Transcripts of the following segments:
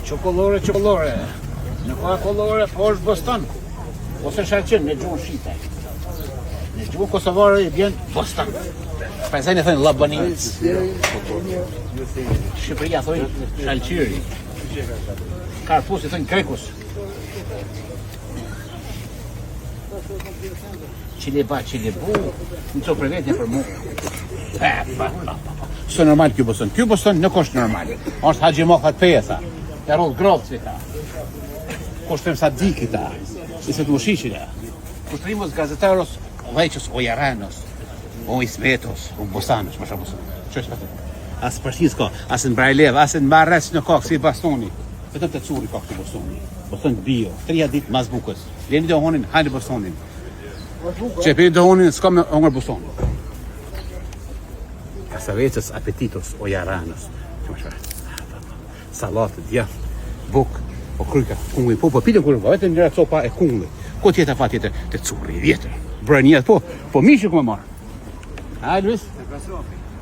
Çokollore. Në ka kollore, po është Boston. Ose Shalqin, në gjuhën shqiptare. Në gjuhën kosovare i bjen Boston. Shpenzajnë e thënë Labanic. Shqipëria thënë Shalqiri. Karpus i thënë Krekus. Qiliba, qilibu, në co për vetën për mu. Së normal kjo Boston. Kjo Boston nuk është normal. Është Haxhi Mohat Pesa. E roll grovci ta. Kushtem sa dikita. I se të ushishila. Kushtrimus gazetaros veqës o Jaranos, o Ismetos, o Bosanos, më shumë Bosanos. Që është këtë? Asë Përshkisko, asë në Brajlev, asë në Marres në kokë si bastoni. Vetëm të curi kokë të Bostoni. Boston bio, 3 ditë mas bukës. Leni do honin, hajde Bostonin. Që për do honin, s'ka me hongër Bostoni. Kasaveqës apetitos o Jaranos. Që më shumë? Salatë, djath, bukë. Po kryka, kungli, po pitën kërë, vetëm njëra copa e kungli. Ko tjetër fa tjetër, të curi, vjetër. Brënjët, po mishë ku me marë. A, Luis?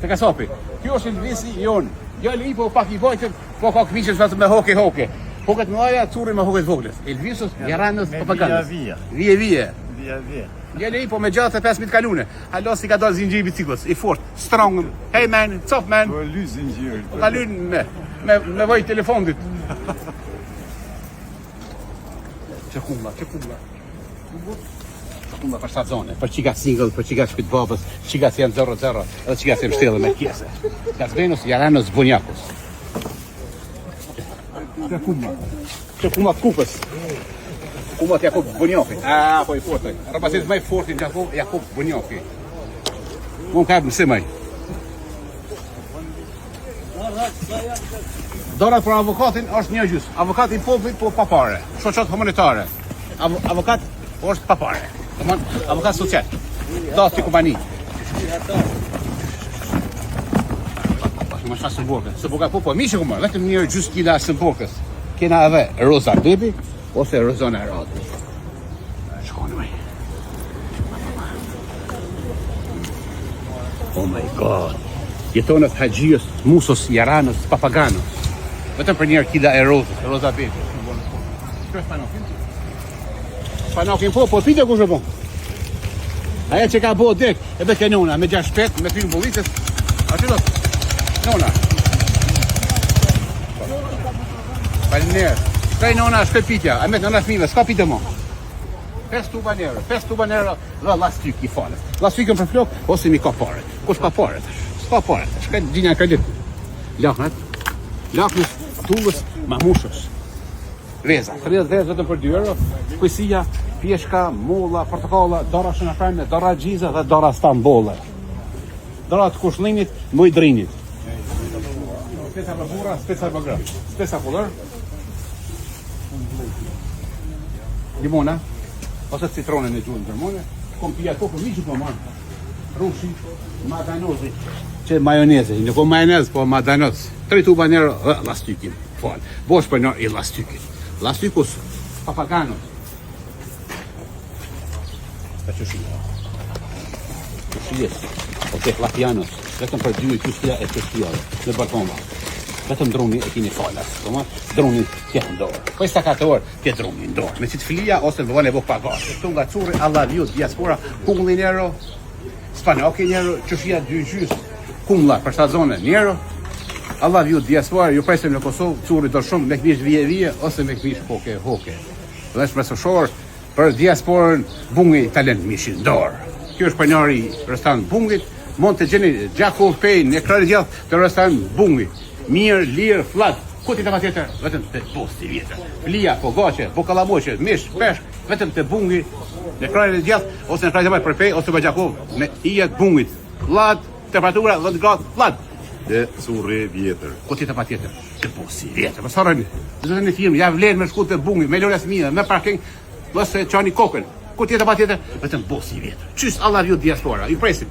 Të kasopi. Kjo është Luisi jonë. Jo li po pak I bojtëm, po ka këmishës vetëm me hoke. Po këtë mëja, curi me hoke të voglës. Elvisus, Jaranës, Papaganës. Vije. Jo li po me gjatë e 5.000 kalune. Halo si ka do zingjiri biciklos, I fort, strong. Hey man, what's up man? Po ly zingjiri. Kalun me voj telefonit. Çekulla. Çekulla për sa zone, për çika single, për çika shpit babës, çika janë 0-0, edhe çika janë shtellë me kese. Kazbenos Jaranos Bunjakos. Çekulla kupës. Kumat Jakub Bunjoki. Ah, po I fortë. Rapasit më I fortë Jakub Bunjoki. Mund ka më semaj. Dorat për avokatin është një gjys. Avokati I popullit po pa pare. Shoqat humanitare. Avokat është pa pare. Domthon avokat social. Dati kompani. Më shfa së burkës. Së burka po mishë ku më. Vetëm një gjys kila së burkës. Kena edhe Roza Bebi ose Rozona Radi. Shkoni me. Oh my god. Jetonët Haxhios, Musos, Jaranos, Papaganos. Vetëm për njerë kida e Rozës, Roza Bebi. Që është panokin? Panokin po pite ku shë po. Aja që ka bo dek, e be ke nona, me 6 shpet, me 3 bolitës. A që do të? Nona. Faleminderit. Shkaj nona shpepitja, a me të nëna fmive, s'ka pite mo. 5 tuba nero, dhe lastik I fale. Lastikën për flok, ose mi ka paret. Kush ka paret? S'ka paret. Shkaj gjinja kredit. Laknët, tullës, mamushës. Veza, 30 vezë vetëm për 2 euro. Kujësia, pjeshka, molla, portokolla, dora shënaframe, dora gjiza dhe dora stambolle. Dora të kushlinit, më I drinit. Speca për burra, speca për grë. Speca për limona, ose citronën e gjuhën gërmone, kom pija kokë, miqë po marë. Rushi, madanozi, që majoneze, nuk o majonez, po madanoz. 3 tuba nero, lastikin, falë. Bosh për nërë I lastikin. Lastikus, Papaganos. Ka qëshia. Qëshijes, oke, Lapianos. Vetëm për 2 qëshia e qëshia, në balkonva. Vetëm druni e kini falas, druni tjetë ndorë. Questa 4 orë, tjetë druni ndorë. Me qitë filia, ose në vëvone buk pagar. Këtu nga curi, alla vju, diaspora, kungli nero, Spanoki nero, qëshia 2 gjys, kungla për sa zone nero, alla vju, diaspora, ju presim në Kosovë, curi do shumë, me këmish vije, ose me këmish hoke. Dhe është mesëshorë, për diasporën, bungi talent mishin ndorë. Kjo është për njëri restorant bungit, mund të gjeni Gjakov Pej, në krarë gjithë të restorant bungit. Mirë, lirë, flat, ku ti të pa tjetër, vetëm të posti vjetër. Flia, pogace, pokalamoqe, mish, peshk, vetëm të bungi, në krajën e gjatë, ose në krajën e majtë për Pej, ose për Gjakov, në ijet bungit. Flat, temperatura, 10 gradë, flat. Dhe surre vjetër. Ku ti të pa tjetër, të posti vjetër. Pasarën, dhe në firmë, ja vlenë me shku të bungi, me lorës mine, me parking, ose qani kokën. Ku ti të pa tjetër, vetëm posti vjetër. Qys Allah vju diaspora, ju presim.